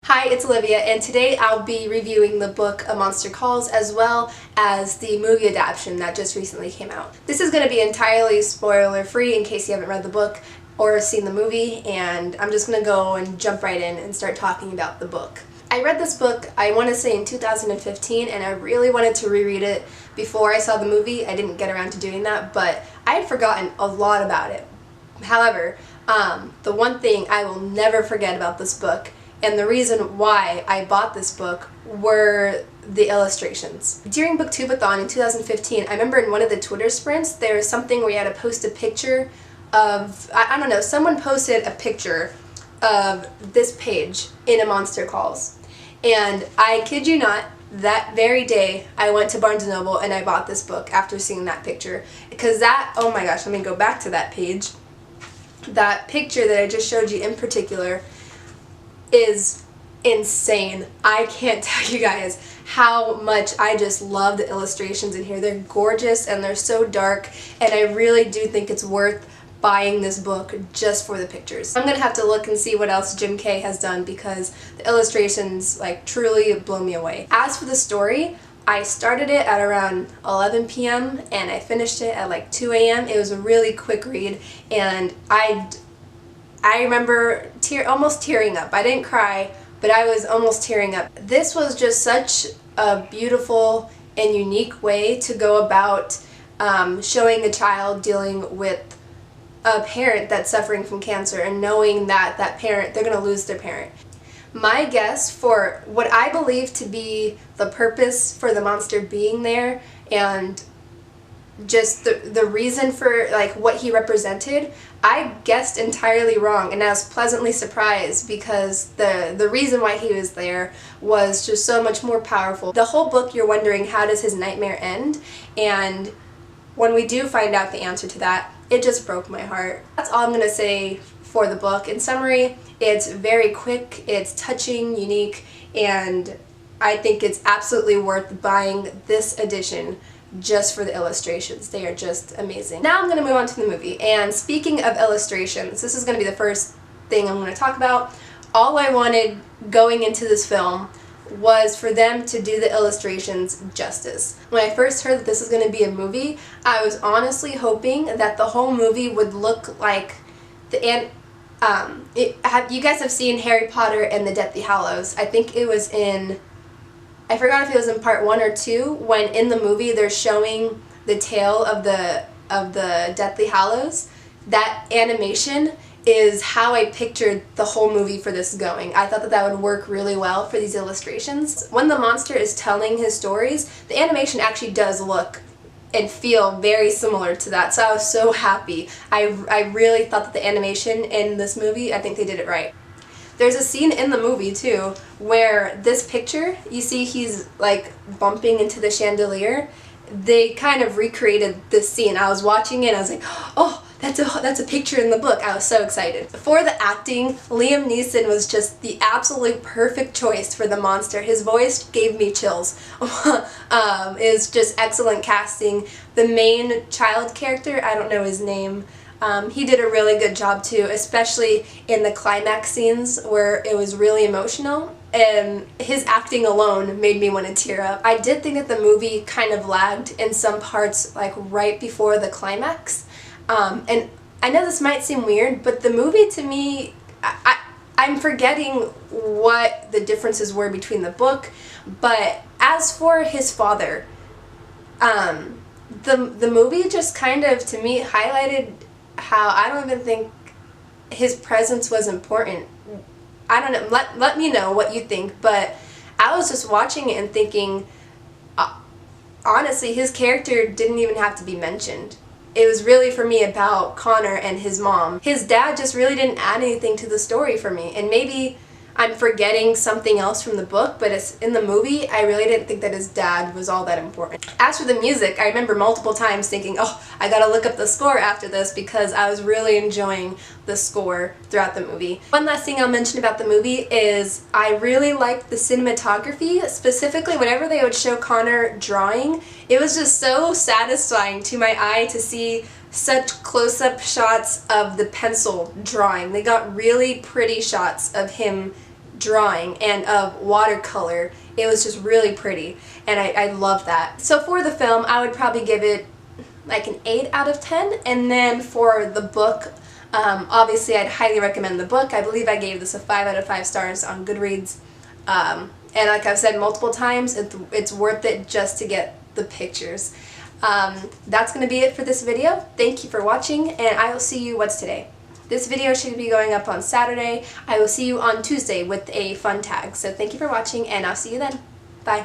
Hi, it's Olivia, and today I'll be reviewing the book A Monster Calls as well as the movie adaptation that just recently came out. This is going to be entirely spoiler-free in case you haven't read the book or seen the movie, and I'm just going to go and jump right in and start talking about the book. I read this book, I want to say in 2015, and I really wanted to reread it before I saw the movie. I didn't get around to doing that, but I had forgotten a lot about it. However, the one thing I will never forget about this book, and the reason why I bought this book, were the illustrations. During Booktubeathon in 2015, I remember in one of the Twitter sprints, there was something where you had to post a picture of, I don't know, someone posted a picture of this page in A Monster Calls. And I kid you not, that very day I went to Barnes & Noble and I bought this book after seeing that picture. Because that, oh my gosh, let me go back to that page. That picture that I just showed you in particular is insane. I can't tell you guys how much I just love the illustrations in here. They're gorgeous and they're so dark, and I really do think it's worth buying this book just for the pictures. I'm gonna have to look and see what else Jim Kay has done because the illustrations like truly blow me away. As for the story, I started it at around 11 p.m. and I finished it at like 2 a.m. It was a really quick read, and I remember almost tearing up. I didn't cry, but I was almost tearing up. This was just such a beautiful and unique way to go about showing a child dealing with a parent that's suffering from cancer and knowing that that parent, they're going to lose their parent. My guess for what I believe to be the purpose for the monster being there and just the reason for like what he represented, I guessed entirely wrong, and I was pleasantly surprised because the reason why he was there was just so much more powerful. The whole book you're wondering, how does his nightmare end? And when we do find out the answer to that, it just broke my heart. That's all I'm going to say for the book. In summary, it's very quick, it's touching, unique, and I think it's absolutely worth buying this edition just for the illustrations. They are just amazing. Now I'm going to move on to the movie, and speaking of illustrations, this is going to be the first thing I'm going to talk about. All I wanted going into this film was for them to do the illustrations justice. When I first heard that this was going to be a movie, I was honestly hoping that the whole movie would look like the you guys have seen Harry Potter and the Deathly Hallows. I think it was in, I forgot if it was in part 1 or 2, when in the movie they're showing the tale of the Deathly Hallows. That animation is how I pictured the whole movie for this going. I thought that that would work really well for these illustrations. When the monster is telling his stories, the animation actually does look and feel very similar to that, so I was so happy. I really thought that the animation in this movie, I think they did it right. There's a scene in the movie too where this picture, you see he's like bumping into the chandelier. They kind of recreated this scene. I was watching it and I was like, oh, that's a picture in the book. I was so excited. For the acting, Liam Neeson was just the absolute perfect choice for the monster. His voice gave me chills. It's just excellent casting. The main child character, I don't know his name, he did a really good job too, especially in the climax scenes where it was really emotional, and his acting alone made me want to tear up. I did think that the movie kind of lagged in some parts, like right before the climax, and I know this might seem weird, but the movie to me, I'm forgetting what the differences were between the book, but as for his father, the movie just kind of, to me, highlighted how I don't even think his presence was important. I don't know, let me know what you think, but I was just watching it and thinking, honestly, his character didn't even have to be mentioned. It was really, for me, about Connor and his mom. His dad just really didn't add anything to the story for me, and maybe I'm forgetting something else from the book, but it's in the movie, I really didn't think that his dad was all that important. As for the music, I remember multiple times thinking, oh, I gotta look up the score after this because I was really enjoying the score throughout the movie. One last thing I'll mention about the movie is I really liked the cinematography, specifically whenever they would show Connor drawing. It was just so satisfying to my eye to see such close-up shots of the pencil drawing. They got really pretty shots of him drawing and of watercolor. It was just really pretty, and I love that. So for the film, I would probably give it like an 8 out of 10, and then for the book, obviously I'd highly recommend the book. I believe I gave this a 5 out of 5 stars on Goodreads, and like I've said multiple times, it's worth it just to get the pictures. That's going to be it for this video. Thank you for watching, and I will see you, what's today? This video should be going up on Saturday. I will see you on Tuesday with a fun tag. So thank you for watching, and I'll see you then.